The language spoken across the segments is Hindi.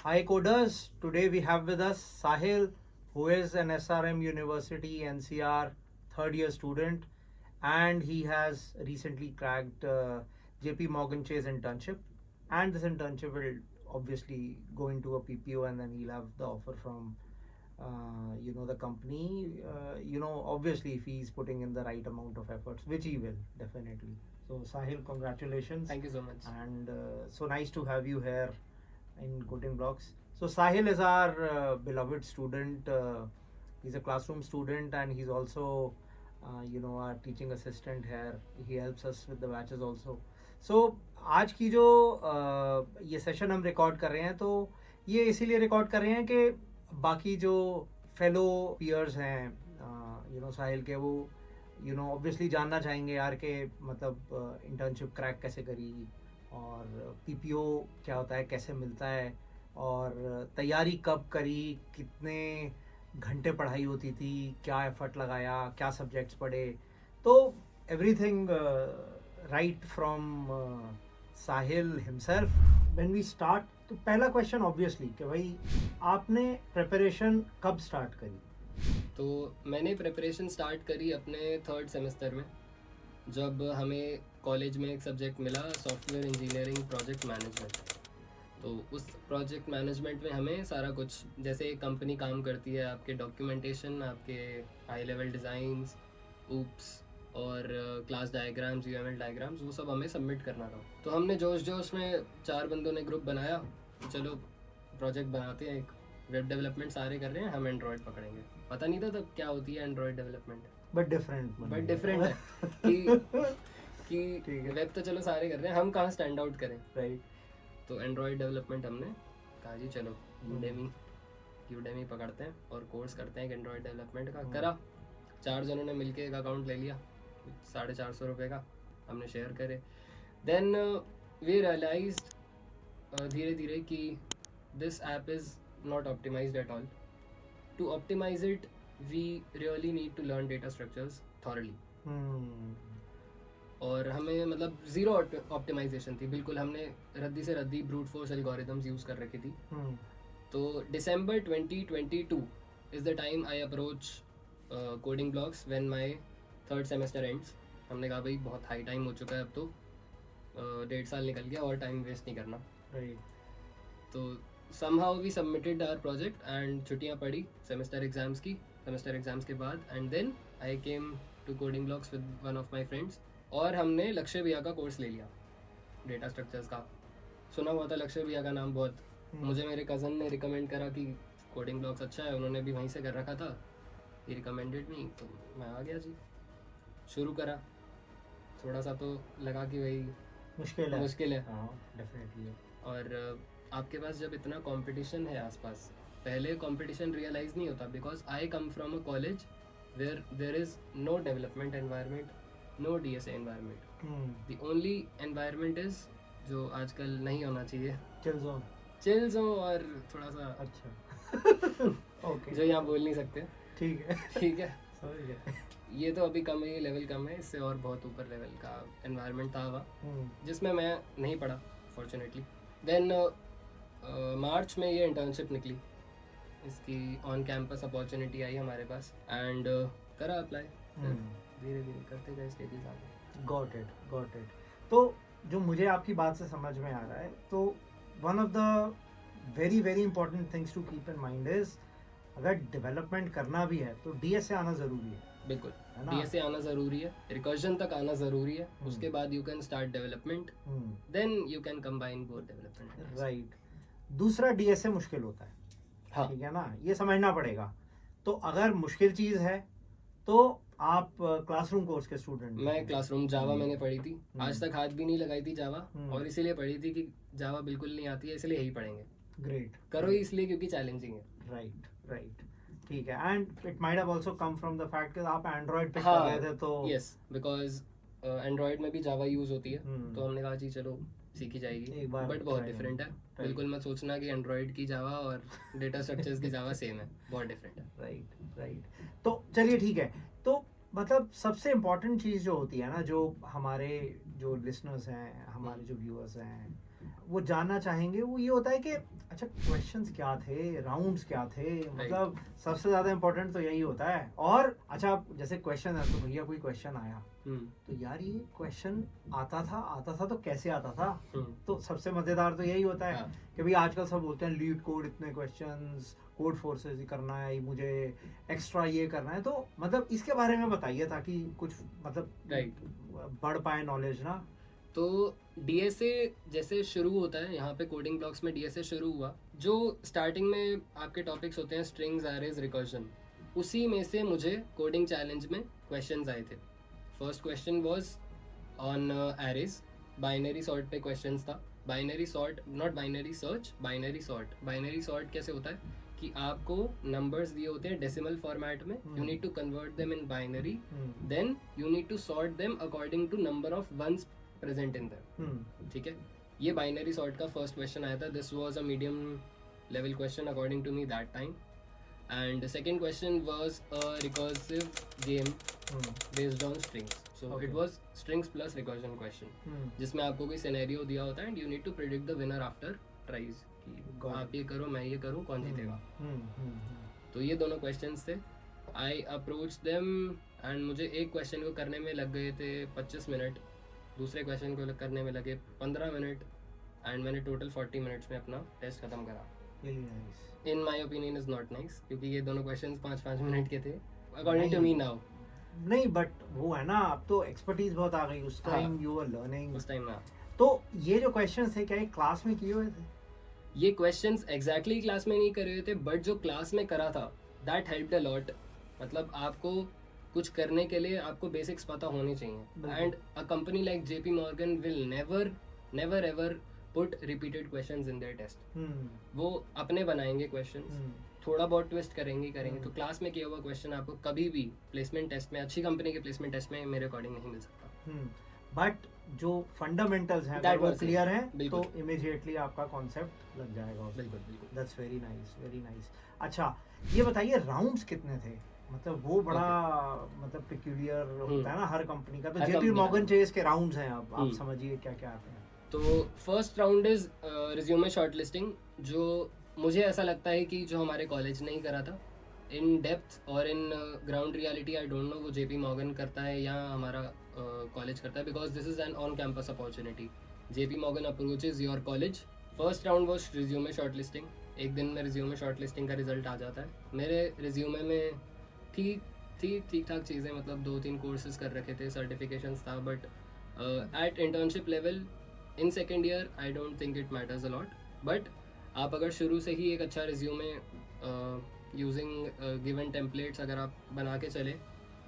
Hi coders, today we have with us Sahil, who is an SRM University NCR third year student, and he has recently cracked JP Morgan Chase internship, and this internship will obviously go into a PPO, and then he'll have the offer from the company. Obviously if he's putting in the right amount of efforts, which he will definitely. So Sahil, congratulations. Thank you so much. And so nice to have you here in Coding Blocks. So Sahil is our beloved student. He's a classroom student, and he's also, our teaching assistant here. He helps us with the batches also. So आज की जो ये सेशन हम रिकॉर्ड कर रहे हैं, तो ये इसीलिए रिकॉर्ड कर रहे हैं कि बाकी जो फेलो पीयर्स हैं साहिल के, वो ऑब्वियसली जानना चाहेंगे यार के मतलब इंटर्नशिप क्रैक कैसे करी, और पीपीओ क्या होता है, कैसे मिलता है, और तैयारी कब करी, कितने घंटे पढ़ाई होती थी, क्या एफर्ट लगाया, क्या सब्जेक्ट्स पढ़े, तो everything right from Sahil himself. When we start, तो पहला क्वेश्चन ऑब्वियसली कि भाई आपने प्रिपरेशन कब स्टार्ट करी? तो मैंने प्रिपरेशन स्टार्ट करी अपने थर्ड सेमेस्टर में, जब हमें कॉलेज में एक सब्जेक्ट मिला सॉफ्टवेयर इंजीनियरिंग प्रोजेक्ट मैनेजमेंट. तो उस प्रोजेक्ट मैनेजमेंट में हमें सारा कुछ, जैसे एक कंपनी काम करती है, आपके डॉक्यूमेंटेशन, आपके हाई लेवल डिज़ाइंस, ऊप्स और क्लास डायग्राम्स, यूएमएल डायग्राम्स, वो सब हमें सबमिट करना था. तो हमने जोश जोश में 4 बंदों ने ग्रुप बनाया, चलो प्रोजेक्ट बनाते हैं. एक वेब डेवलपमेंट सारे कर रहे हैं, हम एंड्रॉयड पकड़ेंगे. पता नहीं था तब क्या होती है एंड्रॉयड डेवलपमेंट, बट डिफरेंट है कि वेब तो चलो सारे कर रहे हैं, हम कहाँ स्टैंड आउट करें, राइट. तो एंड्रॉयड डेवलपमेंट हमने कहा जी चलो यूडेमी पकड़ते हैं और कोर्स करते हैं एक एंड्रॉयड डेवलपमेंट का. करा, 4 जनों ने मिलके एक अकाउंट ले लिया, 450 रुपये का हमने शेयर करे. देन वी रियलाइज्ड धीरे धीरे कि this app is not optimized at all. To optimize it, we really need to learn data structures thoroughly. और हमें मतलब ज़ीरो ऑप्टिमाइजेशन थी बिल्कुल. हमने रद्दी से रद्दी ब्रूट फोर्स एल्गोरिथम्स यूज़ कर रखी थी. तो दिसंबर 2022 is the time I approach coding blocks when my third semester ends. हमने कहा भाई बहुत हाई टाइम हो चुका है, अब तो 1.5 साल निकल गया और टाइम वेस्ट नहीं करना. तो somehow we submitted our project and छुट्टियाँ पड़ी सेमेस्टर एग्ज़ाम्स के बाद. And then I came to coding blocks with one of my friends, और हमने लक्ष्य भैया का कोर्स ले लिया डेटा स्ट्रक्चर्स का. सुना हुआ था लक्ष्य भैया का नाम बहुत. मुझे मेरे कज़न ने रिकमेंड करा कि कोडिंग ब्लॉक्स अच्छा है, उन्होंने भी वहीं से कर रखा था. ही रिकमेंडेड मी, तो मैं आ गया जी, शुरू करा. थोड़ा सा तो लगा कि भाई मुश्किल है. डेफिनेटली. और आपके पास जब इतना कंपटीशन है आसपास, पहले कंपटीशन रियलाइज़ नहीं होता, because I come from a college where there is no development environment, no DSA environment. The only environment is जो आजकल नहीं होना चाहिए, चिल जोन और थोड़ा सा अच्छा ओके जो यहाँ बोल नहीं सकते. ठीक है ये तो अभी कम है, ये लेवल कम है, इससे और बहुत ऊपर लेवल का एनवायरनमेंट था वहाँ, जिसमें मैं नहीं पढ़ा फॉर्चुनेटली. देन मार्च में ये इंटर्नशिप निकली, इसकी ऑन कैंपस अपॉर्चुनिटी आई हमारे पास, एंड करा अप्लाई. धीरे धीरे करते गए स्टेजेस आगे. Got it. तो जो मुझे आपकी बात से समझ में आ रहा है, तो one of the very very important things to keep in mind is, अगर डेवलपमेंट करना भी है तो डीएसए आना ज़रूरी है. बिल्कुल, डीएसए आना ज़रूरी है, रिकर्जन तक आना ज़रूरी है. उसके बाद you can start development, then you can combine both development. Right. दूसरा, डीएसए मुश्किल होता है. हाँ, ठीक है ना, ये समझना पड़ेगा. तो अगर मुश्किल चीज़ है तो आप क्लासरूम कोर्स के स्टूडेंट? मैं क्लासरूम जावा मैंने पढ़ी थी, आज तक हाथ भी नहीं लगाई थी जावा, और इसीलिए पढ़ी थी कि जावा बिल्कुल नहीं आती है, इसलिए यही पढ़ेंगे. ग्रेट. करो ही इसलिए क्योंकि चैलेंजिंग है. राइट. ठीक है. And it might have also come from the fact कि आप एंड्रॉइड पे कर रहे थे, तो यस, बिकॉज एंड्रॉइड में भी जावा यूज़ होती है, तो हमने कहा जी चलो सीखी जाएगी, बट बहुत डिफरेंट है. बिल्कुल मत सोचना कि एंड्रॉइड की जावा और डेटा स्ट्रक्चर्स की जावा सेम है, बहुत डिफरेंट है. राइट. तो चलिए ठीक है. तो मतलब सबसे इम्पोर्टेंट चीज़ जो होती है ना, जो हमारे जो लिसनर्स हैं, हमारे जो व्यूअर्स हैं, वो जानना चाहेंगे वो ये होता है कि अच्छा क्वेश्चंस क्या थे, राउंड्स क्या थे, मतलब सबसे ज़्यादा इम्पोर्टेंट तो यही होता है। और अच्छा जैसे क्वेश्चन है तो भैया कोई क्वेश्चन आया तो यार ये क्वेश्चन आता था तो कैसे आता था। तो सबसे मज़ेदार तो यही होता है कि भाई आजकल सब बोलते हैं लीड कोड इतने क्वेश्चंस, कोड फोर्सेस ही करना है, मुझे एक्स्ट्रा ये करना है। तो मतलब इसके बारे में बताइए ताकि कुछ मतलब बढ़ पाए नॉलेज ना। तो डीएसए जैसे शुरू होता है यहाँ पे कोडिंग ब्लॉक्स में, डीएसए शुरू हुआ जो स्टार्टिंग में आपके टॉपिक्स होते हैं स्ट्रिंग्स, एरेज, रिकर्जन, उसी में से मुझे कोडिंग चैलेंज में क्वेश्चंस आए थे। First question was on arrays, binary sort पे क्वेश्चंस था। Binary sort, not binary search, binary sort. Binary sort कैसे होता है कि आपको नंबर्स दिए होते हैं डेसिमल फॉर्मेट में, you need to convert them in binary, then you need to sort them according to number of ones present in them. ठीक है, ये बाइनरी सॉर्ट का फर्स्ट क्वेश्चन आया था। This was a medium level question according to me that time. And second question was a recursive game based on strings, so it was strings plus recursion question, जिसमें आपको कोई सिनेरियो दिया होता है and you need to predict the winner after tries, कि आप ये करो मैं ये करूँ कौन जीतेगा। तो ये दोनों क्वेश्चंस थे। आई अप्रोच देम एंड मुझे एक क्वेश्चन को करने में लग गए थे 25 मिनट, दूसरे क्वेश्चन को करने में लगे 15 मिनट, एंड मैंने टोटल 40 मिनट्स में अपना टेस्ट खत्म करा। In my opinion is not nice, क्योंकि ये दोनों क्वेश्चंस 5-5 मिनट के थे अकॉर्डिंग टू मी नाउ। नहीं बट वो है ना, अब तो एक्सपर्टीज बहुत आ गई, उस टाइम यू वर लर्निंग, उस टाइम ना। तो ये जो क्वेश्चंस थे क्या ये क्लास में किए हुए थे? ये क्वेश्चंस एग्जैक्टली क्लास में नहीं करे हुए थे, बट जो क्लास में करा था दैट हेल्प्ड अ लॉट। मतलब आपको कुछ करने के लिए आपको बेसिक्स पता होनी चाहिए, and a company like JP Morgan will never ever put repeated questions in their test. वो अपने बनाएंगे क्वेश्चंस, थोड़ा बहुत ट्विस्ट करेंगे। तो क्लास में किया हुआ क्वेश्चन आपको कभी भी प्लेसमेंट टेस्ट में, अच्छी कंपनी के प्लेसमेंट टेस्ट में मेरे अकॉर्डिंग नहीं मिल सकता। बट जो फंडामेंटल्स हैं अगर वो क्लियर हैं तो इमीडिएटली आपका कॉन्सेप्ट लग जाएगा। बिल्कुल। That's very nice, very nice. अच्छा ये बताइए राउंड्स कितने थे? मतलब वो बड़ा मतलब पेक्यूलियर होता है ना हर कंपनी का, तो जेपी मॉर्गन चेस के राउंड्स हैं, अब आप समझिए क्या क्या आते हैं। तो first round is resume shortlisting, जो मुझे ऐसा लगता है कि जो हमारे कॉलेज ने ही करा था इन डेप्थ और in ground reality. I don't know वो जेपी मॉर्गन करता है या हमारा कॉलेज करता है, because this is an on campus opportunity. JP Morgan approaches your college. First round was resume shortlisting. एक दिन में रिज्यूमे शॉर्टलिस्टिंग का रिजल्ट आ जाता है। मेरे रिज्यूमे में ठीक ठाक चीज़ें, मतलब 2-3 कोर्सेज कर रखे थे, सर्टिफिकेशंस था, but at internship level in second year I don't think it matters a lot. But आप अगर शुरू से ही एक अच्छा रिज्यूमे यूजिंग गिवन टेम्पलेट्स अगर आप बना के चले,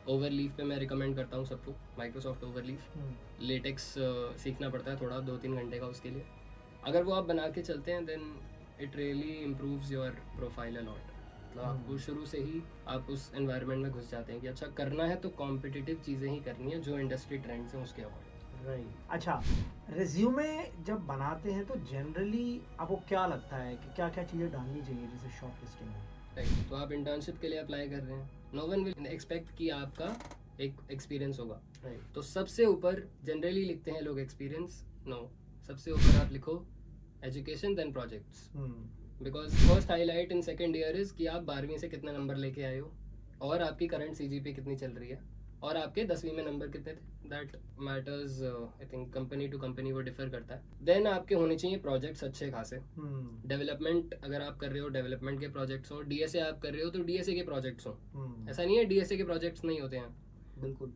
ओवरलीफ पे मैं रिकमेंड करता हूँ सबको, माइक्रोसॉफ्ट ओवरलीफ। लेटेक्स सीखना पड़ता है थोड़ा, 2-3 घंटे का उसके लिए। अगर वो आप बना के चलते हैं then it really improves your profile a lot. मतलब आपको शुरू से ही आप उस एनवायरनमेंट में घुस जाते हैं कि अच्छा करना है तो कॉम्पिटिटिव चीज़ें ही करनी है जो इंडस्ट्री ट्रेंड्स हैं उसके अकॉर्डिंग। राइट। अच्छा रिज्यूमे जब बनाते हैं तो जनरली आपको क्या लगता है कि क्या क्या चीज़ें डालनी चाहिए जैसे शॉर्ट लिस्टिंग में? राइट, तो आप इंटर्नशिप के लिए अप्लाई कर रहे हैं, नो वन विल एक्सपेक्ट कि आपका एक एक्सपीरियंस होगा। राइट। तो सबसे ऊपर जनरली लिखते हैं लोग एक्सपीरियंस, नो, सबसे ऊपर आप लिखो education then projects, because first highlight in second year is कि आप 12वीं से कितने नंबर लेके आए हो और आपकी करंट सीजीपीए कितनी चल रही है और आपके 10वीं में नंबर कितने थे। That matters, I think company to company वो डिफर करता है। देन आपके होने चाहिए प्रोजेक्ट्स अच्छे खासे। डेवलपमेंट अगर आप कर रहे हो डेवलपमेंट के प्रोजेक्ट्स हो, डीएसए आप कर रहे हो तो डीएसए के प्रोजेक्ट्स हो। ऐसा नहीं है डीएसए के प्रोजेक्ट्स नहीं होते हैं, बिल्कुल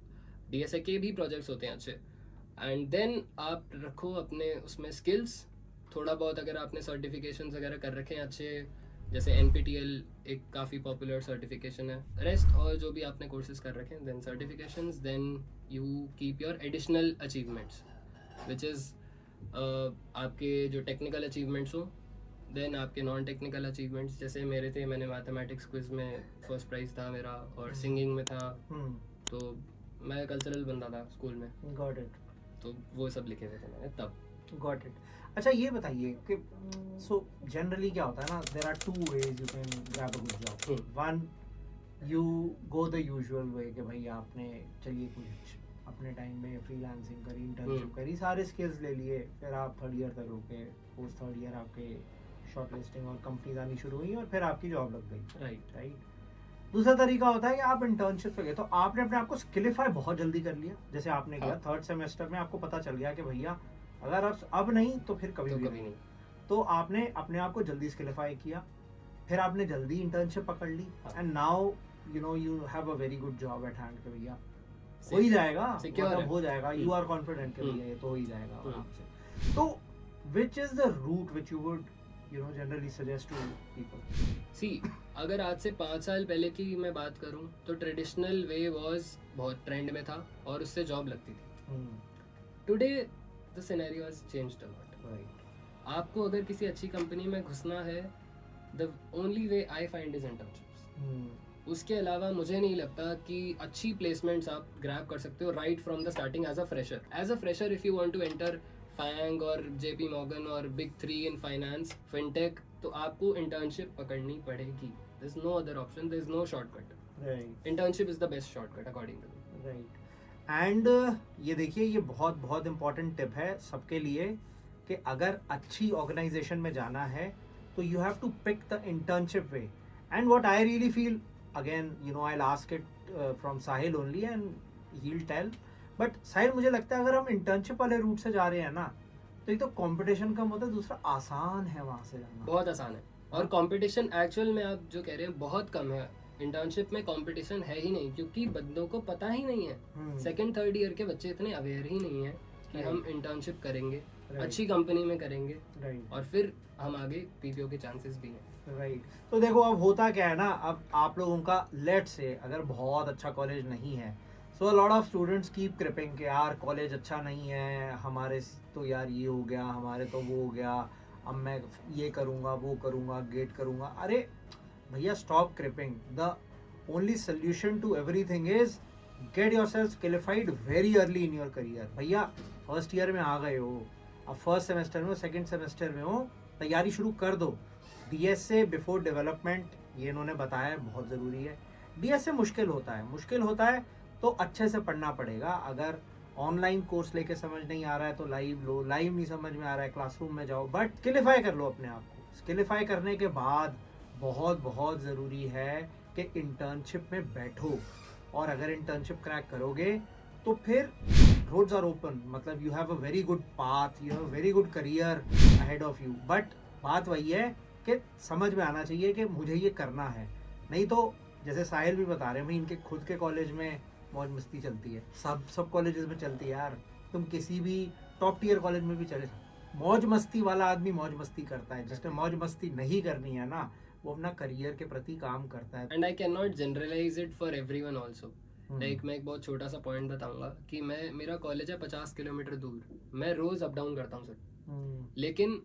डीएसए के भी प्रोजेक्ट्स होते हैं अच्छे। एंड देन आप रखो अपने उसमें स्किल्स थोड़ा बहुत, अगर आपने सर्टिफिकेशंस वगैरह कर रखे हैं अच्छे, जैसे NPTEL एक काफ़ी पॉपुलर सर्टिफिकेशन है, रेस्ट और जो भी आपने कोर्सेज कर रखे हैं, then certifications, then you keep your additional achievements which is आपके जो टेक्निकल अचीवमेंट्स हो, देन आपके नॉन टेक्निकल अचीवमेंट्स जैसे मेरे थे, मैंने मैथमेटिक्स क्विज में फर्स्ट प्राइज़ था मेरा और सिंगिंग में था, तो मैं कल्चरल बंदा था स्कूल में। Got it. तो वो सब लिखे हुए थे मैंने तब। Got it. अच्छा ये बताइए कि सो जनरली क्या होता है ना, there are 2 ways you can grab a good job. One you go the usual way कि भाई आपने चलिए कुछ अपने टाइम में फ्रीलांसिंग करी, इंटर्नशिप करी, सारे स्किल्स ले लिए, फिर आप थर्ड ईयर तक रुके, पोस्ट थर्ड ईयर आपके शॉर्ट लिस्टिंग और कंपनीज आनी शुरू हुई और फिर आपकी जॉब लग गई। राइट। दूसरा तरीका होता है कि आप इंटर्नशिप पे गए तो आपने अपने आप को स्किलिफाई बहुत जल्दी कर लिया, जैसे आपने किया थर्ड सेमेस्टर में आपको पता चल गया कि भैया अगर अब नहीं तो फिर कभी भी नहीं। तो आपने अपने आप को जल्दी स्किलिफाई किया, फिर आपने जल्दी इंटर्नशिप पकड़ ली and now you have a very good job at hand कि भैया हो ही जाएगा, मतलब हो जाएगा, यू आर कॉन्फिडेंट कि भैया ये तो हो ही जाएगा आराम से। तो which is the route which you would generally suggest to people? See, अगर आज से 5 साल पहले की मैं बात करूं तो ट्रेडिशनल वे वाज बहुत ट्रेंड में था और उससे जॉब लगती थी। Today the scenario has changed a lot. Right. आपको अगर किसी अच्छी कंपनी में घुसना है, the only way I find is internships. उसके अलावा मुझे नहीं लगता कि अच्छी प्लेसमेंट्स आप ग्रैब कर सकते हो right from the starting as a fresher. As a fresher if you want to enter FAANG और JP Morgan और बिग 3 इन फाइनेंस, फिनटेक, तो आपको इंटर्नशिप पकड़नी पड़ेगी। There is no other option, there is no shortcut. Right. Internship is the best shortcut according to me. Right. And ये देखिए, ये बहुत बहुत इंपॉर्टेंट टिप है सबके लिए कि अगर अच्छी ऑर्गेनाइजेशन में जाना है तो you have to pick the internship way. And what I really feel, again I will ask it from Sahil only and he will tell, but Sahil मुझे लगता है अगर हम इंटर्नशिप वाले रूट से जा रहे हैं ना तो एक तो कंपटीशन कम होता है, दूसरा आसान है वहाँ से जाना, बहुत आसान है। और कंपटीशन एक्चुअल में आप जो कह रहे हैं बहुत कम है। इंटर्नशिप में कंपटीशन है ही नहीं क्योंकि बंदों को पता ही नहीं है। सेकंड थर्ड ईयर के बच्चे इतने अवेयर ही नहीं है कि हम इंटर्नशिप करेंगे, अच्छी कंपनी में करेंगे, और फिर हम आगे PPO के चांसेस भी हैं। राइट। तो देखो अब होता क्या है ना, अब आप लोगों का लेट से अगर बहुत अच्छा कॉलेज नहीं है, so a lot of students keep cribbing कि यार कॉलेज अच्छा नहीं है, हमारे तो यार ये हो गया, हमारे तो वो हो गया, अब मैं ये करूँगा वो करूँगा गेट करूँगा। अरे भैया stop cribbing. The only solution to everything is get yourself skillified very early in your career. भैया फर्स्ट ईयर में आ गए हो, अब फर्स्ट सेमेस्टर में हो, सेकेंड सेमेस्टर में हो, तैयारी शुरू कर दो। DSA बिफोर डेवलपमेंट, ये इन्होंने बताया बहुत ज़रूरी है। DSA मुश्किल होता है तो अच्छे से पढ़ना पड़ेगा। अगर ऑनलाइन कोर्स लेके समझ नहीं आ रहा है तो लाइव लो, लाइव नहीं समझ में आ रहा है क्लासरूम में जाओ, बट स्किलिफाई कर लो अपने आप को। स्किलिफाई करने के बाद बहुत बहुत ज़रूरी है कि इंटर्नशिप में बैठो, और अगर इंटर्नशिप क्रैक करोगे तो फिर रोड्स आर ओपन, मतलब you have a very good path, you have a very good career ahead of you. But बात वही है कि समझ में आना चाहिए कि मुझे ये करना है, नहीं तो जैसे साहिल भी बता रहे हैं भाई, इनके खुद के कॉलेज में मौज मस्ती चलती है, सब कॉलेजेस में चलती है यार, तुम किसी भी टॉप टियर कॉलेज में भी चले, मौज मस्ती वाला आदमी मौज मस्ती करता है। जिसने मौज मस्ती नहीं करनी है ना, वो अपना करियर के प्रति काम करता है। And I can not generalise it for everyone also. Like मैं एक बहुत छोटा सा पॉइंट बताऊंगा कि मेरा कॉलेज है 50 किलोमीटर दूर, मैं रोज अप डाउन करता हूँ सर, लेकिन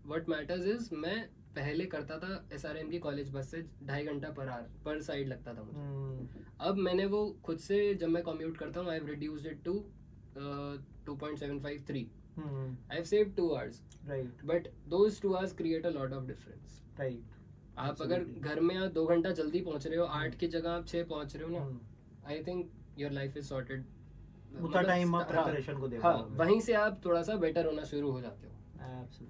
व्हाट मैटर्स इज मैं पहले करता था SRM की कॉलेज बस से 2.5 घंटा पर साइड लगता था मुझे। अब मैंने वो खुद से, जब मैं कम्यूट करता हूँ, I have reduced it to 2.753। I have saved 2 hours, but those 2 hours create a lot of difference. आप अगर घर में 2 घंटा जल्दी पहुंच रहे हो, 8 की जगह आप 6 पहुंच रहे हो ना, I think your life is sorted. उतना टाइम आप प्रिपरेशन को दे पाओगे। वहीं से आप थोड़ा सा बेटर होना शुरू हो जाते हो।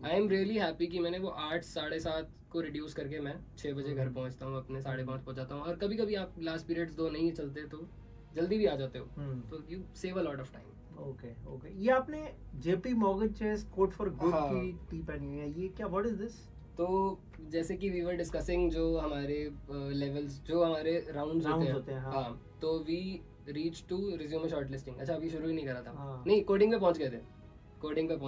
आई एम रियली हैप्पी कि मैंने वो 8 साढ़े 7 को रिड्यूस करके मैं 6 बजे घर पहुंचता हूँ, अपने 5:30 पहुंच जाता हूँ। और कभी कभी आप लास्ट पीरियड्स 2 नहीं चलते तो जल्दी भी आ जाते हो, तो you save a lot of time. Okay. ये आपने JP Morgan Chase code for good की टी पहनी है, ये क्या, व्हाट इज दिस? तो जैसे कि वी वर डिस्कसिंग जो हमारे लेवल्स, जो हमारे राउंड्स होते हैं, हाँ, तो we reach to resume shortlisting. अच्छा, अभी शुरू ही नहीं करा था, नहीं, कोडिंग पे पहुंच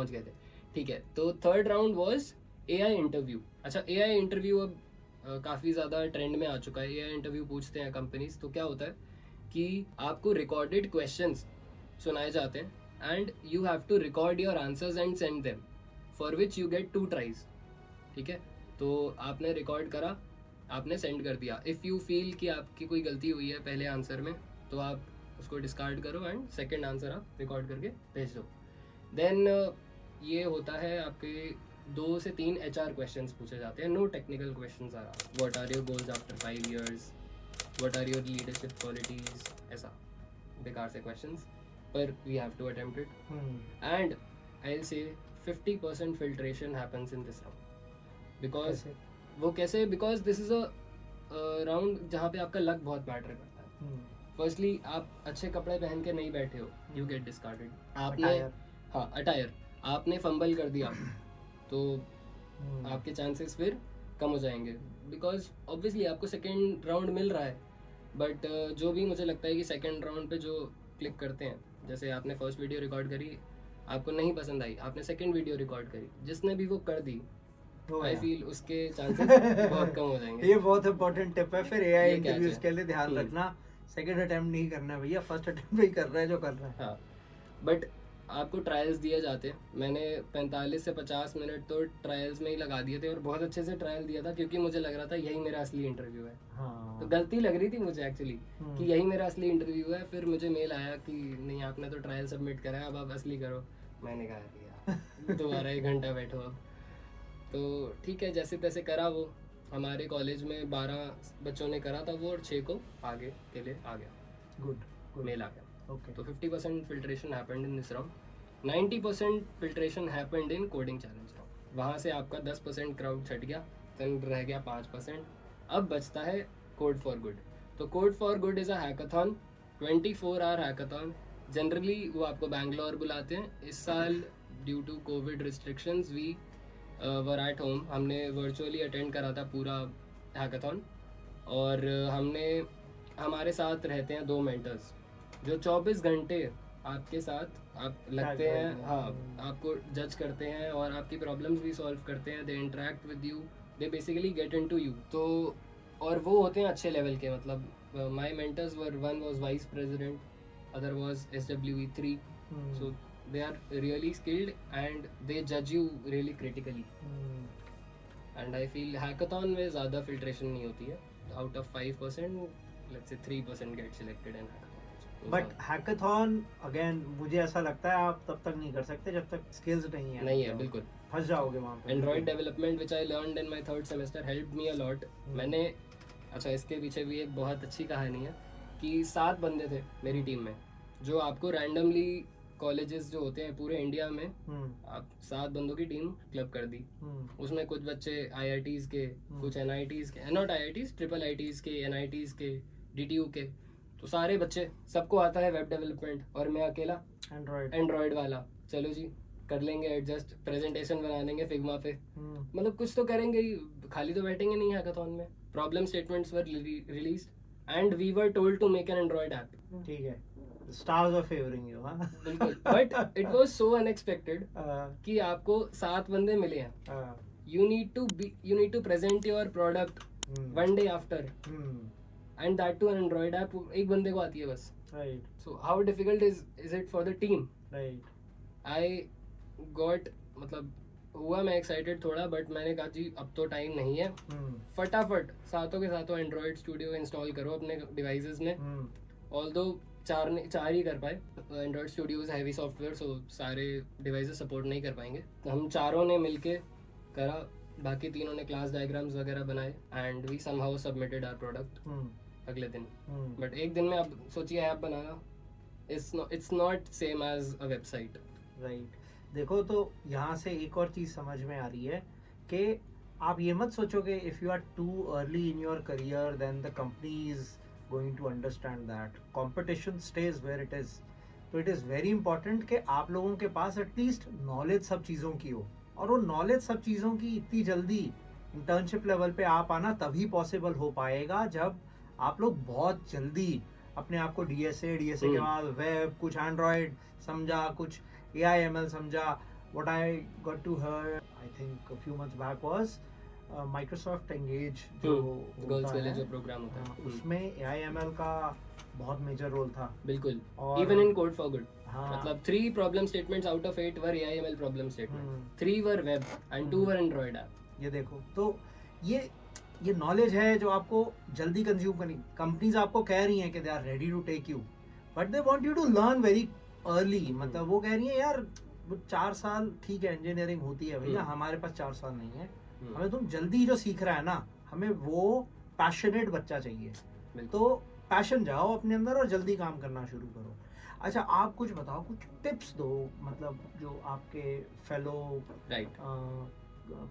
गए थे, ठीक है। तो third round was AI interview. अच्छा, AI इंटरव्यू अब काफ़ी ज़्यादा ट्रेंड में आ चुका है। AI इंटरव्यू पूछते हैं कंपनीज, तो क्या होता है कि आपको रिकॉर्डेड क्वेश्चंस सुनाए जाते हैं and you have to record your answers and send them, for which you get 2 tries। ठीक है, तो आपने रिकॉर्ड करा, आपने सेंड कर दिया। इफ़ यू फील कि आपकी कोई गलती हुई है पहले आंसर में, तो आप उसको डिस्कार्ड करो एंड सेकेंड आंसर आप रिकॉर्ड करके भेज दो। देन ये होता है, आपके 2 से 3 HR क्वेश्चंस पूछे जाते हैं, no technical questions are asked. What are your goals after 5 years, what are your leadership qualities, ऐसा बेकार से क्वेश्चंस। पर we have to attempt it and I will say 50% filtration happens in this round because वो कैसे because this is a round जहाँ पे आपका लक बहुत मैटर करता है. फर्स्टली आप अच्छे कपड़े पहन के नहीं बैठे हो, यू गेट डिस्कार्डेड. आपने हाँ अटायर आपने फंबल कर दिया तो आपके चांसेस फिर कम हो जाएंगे बिकॉज ऑब्वियसली आपको सेकेंड राउंड मिल रहा है. बट जो भी मुझे लगता है कि सेकेंड राउंड पे जो क्लिक करते हैं, जैसे आपने फर्स्ट वीडियो रिकॉर्ड करी, आपको नहीं पसंद आई, आपने सेकेंड वीडियो रिकॉर्ड करी, जिसने भी वो कर दी आई फील उसके चांसेस बहुत कम हो जाएंगे. ये बहुत इंपॉर्टेंट टिप है. फिर एआई इंटरव्यूज के लिए ध्यान रखना, सेकंड अटेम्प्ट नहीं करना है भैया, फर्स्ट अटेम्प्ट में ही कर रहा है जो कर रहा है. हाँ बट आपको ट्रायल्स दिए जाते हैं. मैंने 45 से 50 मिनट तो ट्रायल्स में ही लगा दिए थे और बहुत अच्छे से ट्रायल दिया था क्योंकि मुझे लग रहा था यही मेरा असली इंटरव्यू है. हाँ. तो गलती लग रही थी मुझे एक्चुअली कि यही मेरा असली इंटरव्यू है. फिर मुझे मेल आया कि नहीं आपने तो ट्रायल सबमिट करा है, अब आप असली करो. मैंने कहा दोबारा 1 घंटा बैठो अब. तो ठीक है, जैसे तैसे करा. वो हमारे कॉलेज में 12 बच्चों ने करा था वो और 6 को आगे के लिए आ गया. गुड मेल आ गया. Okay. तो 50% filtration happened in this round. 90% filtration happened in coding challenge round. वहाँ से आपका 10% क्राउड छट गया, then रह गया 5%. अब बचता है Code for Good. तो Code for Good is a hackathon, 24-hour hackathon. Generally वो आपको बैंगलोर बुलाते हैं. इस साल due to COVID restrictions we were at home. हमने वर्चुअली अटेंड करा था पूरा हैकाथॉन और हमने हमारे साथ रहते हैं 2 मेंटर्स जो 24 घंटे आपके साथ आप लगते हैं. हाँ, आपको जज करते हैं और आपकी प्रॉब्लम्स भी सॉल्व करते हैं. They interact with you, they basically get into you. तो और वो होते हैं अच्छे लेवल के. मतलब my mentors were, one was vice president, other was SWE 3. So they are really skilled and they judge you really critically. And I feel hackathon में ज़्यादा filtration नहीं होती है. Out of 5%, let's say 3% get selected in hackathon. But hackathon again मुझे ऐसा लगता है आप तब तक नहीं कर सकते जब तक skills नहीं है. नहीं है बिल्कुल. फंस जाओगे वहाँ पे. Android development which I learned in my 3rd semester helped me a lot. मैंने अच्छा इसके पीछे भी एक बहुत अच्छी कहानी है कि 7 बंदे थे मेरी टीम में जो आपको रैंडमली कॉलेजेस जो होते हैं पूरे इंडिया में आप 7 बंदों की टीम क्लब कर दी. उसमें कुछ बच्चे IITs के, कुछ NITs के, नॉट IITs, ट्रिपल IITs के, NITs के, DTU के. तो सारे बच्चे, सबको आता है वेब डेवलपमेंट और मैं अकेला एंड्रॉयड वाला. चलो जी कर लेंगे एडजस्ट, प्रेजेंटेशन बना लेंगे फिग्मा पे. मतलब कुछ तो करेंगे ही, खाली तो बैठेंगे नहीं हैकाथॉन में. Problem statements were released and we were told to make an Android app. ठीक है, stars are favoring you, हाँ. बिल्कुल. But it was so unexpected कि आपको 7 बंदे मिले हैं. You need to present your product 1 day after and that too an Android app. एक बंदे को आती है बस. Right. So how difficult is it for the team. Right. I got मतलब हुआ मैं एक्साइटेड थोड़ा, बट मैंने कहा जी अब तो टाइम नहीं है. फटाफट सातों के सातों एंड्रॉयड स्टूडियो इंस्टॉल करो अपने डिवाइसेस में. ऑल्दो 4 ही कर पाए. Android Studio is heavy software, so सारे डिवाइसेस सपोर्ट नहीं कर पाएंगे. तो हम 4 ने मिलके करा, बाकी 3 ने क्लास डायग्राम्स वगैरह बनाए and we somehow submitted our product अगले दिन. बट एक दिन में आप सोचिए ऐप बनाना, it's not same as a website. Right. देखो तो यहाँ से एक और चीज़ समझ में आ रही है कि आप ये मत सोचो कि if you are too early in your career then the company is going to understand that competition stays where it is. तो it is very important कि आप लोगों के पास एटलीस्ट नॉलेज सब चीज़ों की हो, और वो नॉलेज सब चीज़ों की इतनी जल्दी इंटर्नशिप लेवल पे आ पाना तभी पॉसिबल हो पाएगा जब आप लोग बहुत जल्दी अपने आप को DSA के बाद वेब, कुछ एंड्रॉयड समझा, कुछ AI/ML समझा. What I got to hear I think a few months back was Microsoft engage जो गर्ल्स के लिए जो प्रोग्राम होता है उसमें AI/ML का बहुत मेजर रोल था. बिल्कुल. Even in code for good मतलब 3 problem statements out of 8 were AI/ML problem statement, 3 were web and 2 were Android app. ये देखो तो ये नॉलेज है जो आपको जल्दी कंज्यूम करनी. कंपनीज आपको कह रही हैं कि they are ready to take you, but they want you to learn very early. मतलब वो कह रही है यार 4 साल ठीक है इंजीनियरिंग होती है भैया, हमारे पास 4 साल नहीं है. हमें तुम जल्दी जो सीख रहा है ना, हमें वो पैशनेट बच्चा चाहिए. तो पैशन जाओ अपने अंदर और जल्दी काम करना शुरू करो. अच्छा, आप कुछ बताओ, कुछ टिप्स दो, मतलब जो आपके fellow right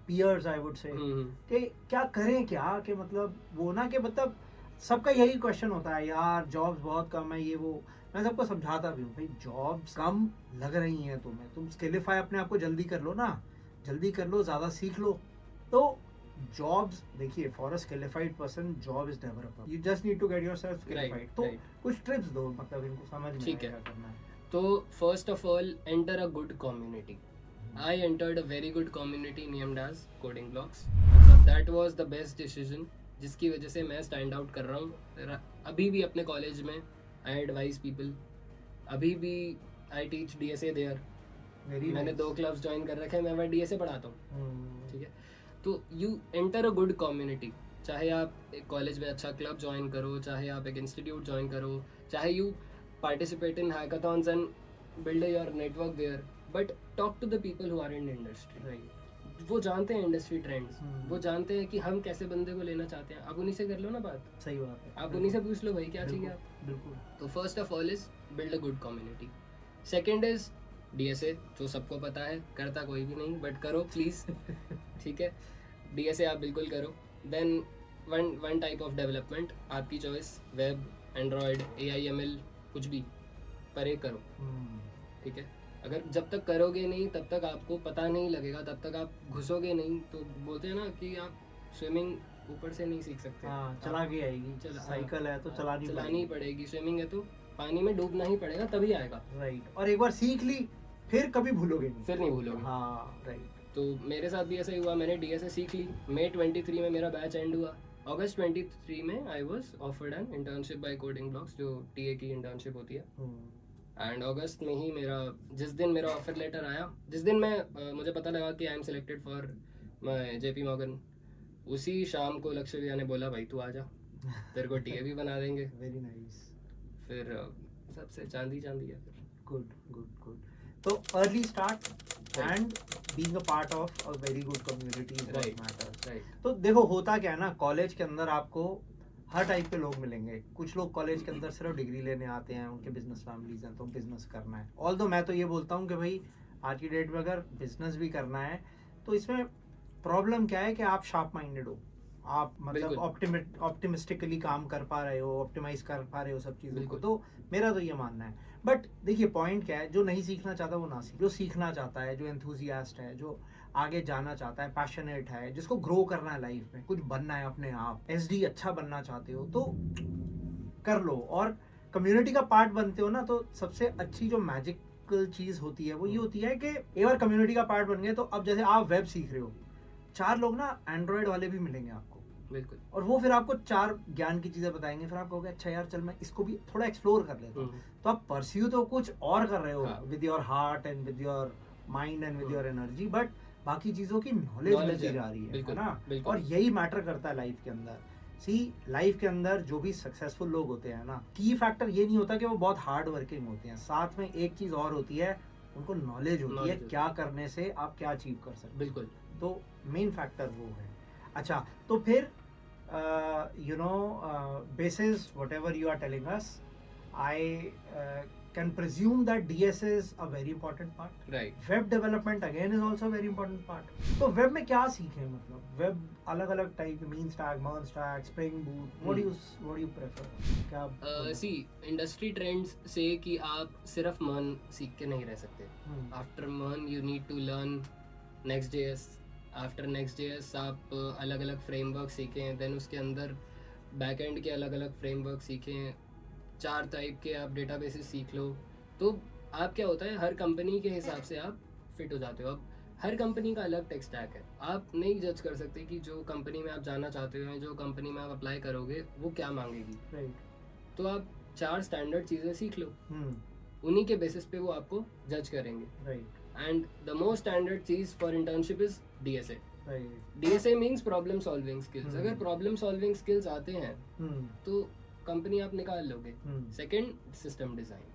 peers I would say, कि क्या करें, क्या कि मतलब वो ना कि मतलब सबका यही क्वेश्चन होता है यार, जॉब्स बहुत कम है, ये वो। मैं सबको समझाता भी हूँ भाई, जॉब्स कम लग रही हैं तुम्हें, तुम स्किलिफाई अपने आप को जल्दी कर लो ना, जल्दी कर लो, ज़्यादा सीख लो। तो जॉब्स देखिए, for a skillified person job is never a problem, you just need to get yourself skillified. तो कुछ टिप्स दो, मतलब इनको समझ में ठीक है। क्या करना है। तो first of all, enter a good community. I entered a very good community named as Coding Blocks. That was the best decision, जिसकी वजह से मैं स्टैंड आउट कर रहा हूँ अभी भी अपने कॉलेज में. आई एडवाइज पीपल, अभी भी आई टीच DSA देयर. मैंने 2 क्लब्स ज्वाइन कर रखे हैं, मैं वहाँ DSA पढ़ाता हूँ. ठीक है, तो you enter a good community. चाहे आप एक कॉलेज में अच्छा क्लब ज्वाइन करो, चाहे आप एक इंस्टीट्यूट ज्वाइन करो, चाहे you participate in hackathons and build your network there, but talk to the people who are in industry. वो जानते हैं इंडस्ट्री ट्रेंड्स, वो जानते हैं कि हम कैसे बंदे को लेना चाहते हैं. आप उन्हीं से कर लो ना बात. सही बात है, आप उन्हीं से पूछ लो भाई क्या चाहिए आप. बिल्कुल. तो first of all is build a good community. Second is DSA, जो सबको पता है, करता कोई भी नहीं, बट करो प्लीज. ठीक है, DSA आप बिल्कुल करो. Then one type of development, आपकी चॉइस, वेब, एंड्रॉयड, AIML, कुछ भी, पर एक करो. ठीक है, अगर जब तक करोगे नहीं तब तक आपको पता नहीं लगेगा, तब तक आप घुसोगे नहीं. तो बोलते हैं ना कि आप स्विमिंग ऊपर से नहीं सीख सकते. चला के आएगी, साइकिल है तो चलानी पड़ेगी. स्विमिंग है तो पानी में डूबना ही पड़ेगा, तभी आएगा. राइट. और एक बार सीख ली फिर कभी भूलोगे नहीं, फिर नहीं भूलोगे. हाँ राइट. तो मेरे साथ भी ऐसा ही हुआ. मैंने DSA सीख ली, May 23 में मेरा बैच एंड हुआ. August 23 में I was offered an internship by Coding Blocks, जो TA की इंटर्नशिप होती है. एंड अगस्त में ही जिस दिन मेरा ऑफर लेटर आया, जिस दिन मुझे पता लगा कि I am selected for my JP Morgan, उसी शाम को लक्ष्य भैया ने बोला भाई तू आ जा, तेरे को TA भी बना देंगे. Very nice. फिर सबसे चांदी है फिर. Good good good. तो early start and being a part of a very good community is what matters. Right. तो देखो, होता क्या है ना, कॉलेज के अंदर आपको हर टाइप के लोग मिलेंगे. कुछ लोग कॉलेज के अंदर सिर्फ डिग्री लेने आते हैं, उनके बिजनेस फैमिलीज हैं तो बिजनेस करना है. ऑल्दो मैं तो ये बोलता हूँ कि भाई आज की डेट में अगर बिजनेस भी करना है तो इसमें प्रॉब्लम क्या है कि आप शार्प माइंडेड हो, आप मतलब ऑप्टिमिस्टिकली काम कर पा रहे हो, ऑप्टिमाइज कर पा रहे हो सब चीज़ों को. तो मेरा तो ये मानना है. बट देखिए पॉइंट क्या है, जो नहीं सीखना चाहता वो ना सीखे, जो सीखना चाहता है, जो एंथुजियास्ट है, जो आगे जाना चाहता है, पैशनेट है, जिसको ग्रो करना है लाइफ में, कुछ बनना है अपने आप, SD अच्छा बनना चाहते हो तो कर लो. और कम्युनिटी का पार्ट बनते हो ना, तो सबसे अच्छी जो मैजिकल चीज़ होती है वो ये होती है कि एक बार कम्युनिटी का पार्ट बन गए तो अब जैसे आप वेब सीख रहे हो, 4 लोग ना एंड्रॉयड वाले भी मिलेंगे आपको. बिल्कुल. और वो फिर आपको 4 ज्ञान की चीजें बताएंगे, फिर आप कहोगे अच्छा यार चल मैं इसको भी थोड़ा एक्सप्लोर कर लेता हूँ. तो आप परस्यू तो कुछ और कर रहे हो with your heart and with your mind and with your energy, but बाकी चीजों की नॉलेज मिलती जा रही है ना. और यही मैटर करता है लाइफ के अंदर. लाइफ के अंदर जो भी सक्सेसफुल लोग होते हैं ना, की फैक्टर ये नहीं होता कि वो बहुत हार्ड वर्किंग होते हैं, साथ में एक चीज और होती है, उनको नॉलेज होती है क्या करने से आप क्या अचीव कर सकते. बिल्कुल. तो मेन फैक्टर वो है. अच्छा, तो फिर basis whatever you are telling us, I can presume that DSA is a very important part. Right. Web development again is also a very important part. तो web में क्या सीखें, मतलब web अलग अलग type, mean stack, merge stack, spring boot, what do you prefer? क्या see, industry trends say कि आप सिर्फ MERN सीख के नहीं रह सकते. After MERN you need to learn Next.js. After Next.js आप अलग अलग फ्रेमवर्क सीखें, देन उसके अंदर बैकएंड के अलग अलग फ्रेमवर्क सीखें, 4 टाइप के आप डेटाबेसेस सीख लो. तो आप क्या होता है, हर कंपनी के हिसाब से आप फिट हो जाते हो. अब हर कंपनी का अलग टेक स्टैक है, आप नहीं जज कर सकते कि जो कंपनी में आप जाना चाहते हो, जो कंपनी में आप अप्लाई करोगे वो क्या मांगेगी. राइट. तो आप 4 स्टैंडर्ड चीज़ें सीख लो, उन्हीं के बेसिस पे वो आपको जज करेंगे. Right. And the most standard cheese for internship is DSA. Right. DSA means problem solving skills. अगर problem solving skills आते हैं तो कंपनी आप निकाल लोगे. Second, system design.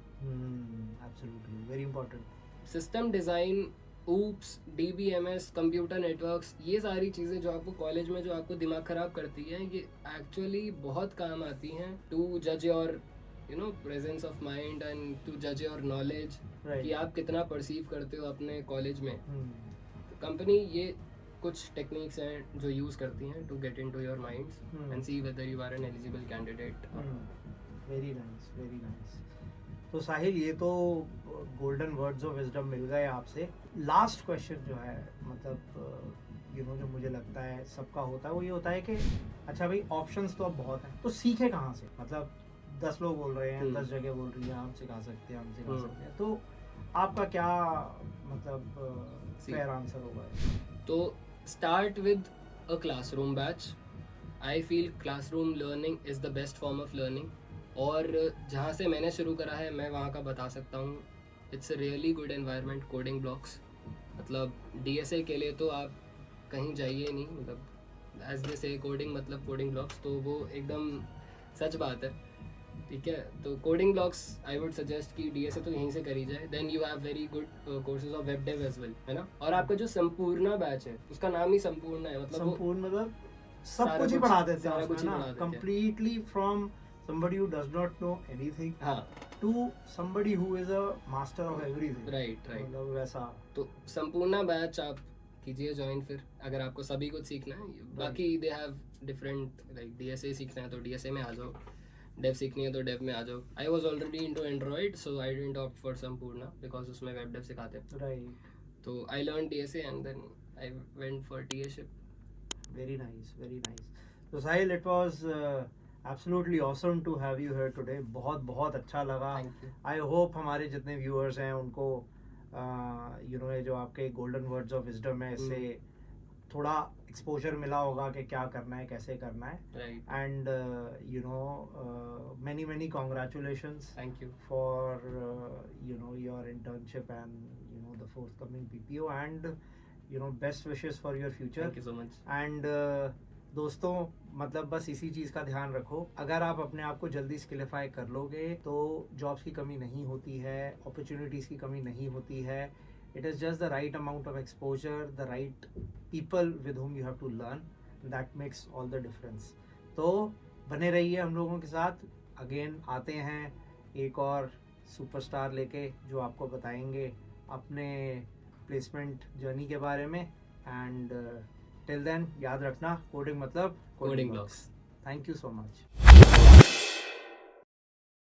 Absolutely, very important. System design, OOPS, DBMS, computer networks, ये सारी चीज़ें जो आपको कॉलेज में जो आपको दिमाग ख़राब करती हैं, ये एक्चुअली बहुत काम आती हैं टू जज your you know presence of mind and to जज योर नॉलेज Right. कि आप कितना परसीव करते हो अपने कॉलेज में. Hmm. कंपनी ये कुछ टेक्निक्स हैं जो यूज़ करती हैं to get into your minds and see whether you are an eligible candidate. Very nice, very nice. तो साहिल, ये तो गोल्डन वर्ड्स ऑफ विजडम मिल गए आपसे. लास्ट क्वेश्चन जो है, मतलब यू नो जो मुझे लगता है सबका होता है, वो ये होता है कि अच्छा भाई ऑप्शंस तो अब बहुत हैं, तो सीखे कहाँ से? मतलब 10 लोग बोल रहे हैं, 10 जगह बोल रही हैं हम सिखा सकते हैं, हम सिखा सकते हैं, तो आपका क्या मतलब फेयर आंसर होगा? तो start with a classroom batch. I feel classroom learning is the best form of learning. और जहाँ से मैंने शुरू करा है मैं वहाँ का बता सकता हूँ. It's a really good environment. Coding blocks, मतलब DSA के लिए तो आप कहीं जाइए नहीं. मतलब एज दे से कोडिंग मतलब कोडिंग ब्लॉक्स, तो वो एकदम सच बात है. ठीक है, तो Coding Blocks I would suggest कि DSA तो यहीं से करी जाए. Then you have very good courses of web dev as well, है ना. और आपका जो संपूर्णा बैच है, उसका नाम ही संपूर्ण है. मतलब संपूर्ण मतलब सब सारा कुछ ही कुछ- पढ़ा देते सारा हैं कुछ ही उसमें ना, पढ़ा देते हैं. completely from somebody who does not know anything हाँ, to somebody who is a master of everything. Right right. मतलब वैसा. तो संपूर्णा बैच आप कीजिए ज्वाइन फिर, अगर आपको सभी कुछ सीखना है. बाकी they have different, like DSA सीखना है तो DSA में आ जाओ, डेव सीखनी है तो डेव में आ जाओ. I was already into Android, so I didn't opt for Sampurna because उसमें वेब डेव सिखाते हैं. Right. तो I learn DSA and then I went for TA-ship. Very nice, very nice. So Sahil, it was absolutely awesome to have you here today. बहुत बहुत अच्छा लगा. Thank you. I hope हमारे जितने viewers हैं उनको you know ये जो आपके golden words of wisdom है, इससे थोड़ा exposure मिला होगा कि क्या करना है, कैसे करना है. Right. And you know many congratulations Thank you. for you know your internship and you know the forthcoming PPO, and you know best wishes for your future. Thank you so much. And दोस्तों, मतलब बस इसी चीज़ का ध्यान रखो. अगर आप अपने आप को जल्दी स्किलिफाई कर लोगे तो जॉब्स की कमी नहीं होती है, अपॉर्चुनिटीज़ की कमी नहीं होती है. It is just the right amount of exposure, the right people with whom you have to learn, that makes all the difference. तो बने रहिए हम लोगों के साथ. अगेन आते हैं एक और सुपरस्टार लेके जो आपको बताएंगे अपने प्लेसमेंट जर्नी के बारे में. एंड टिल देन याद रखना, कोडिंग मतलब Coding blocks. Thank you so much.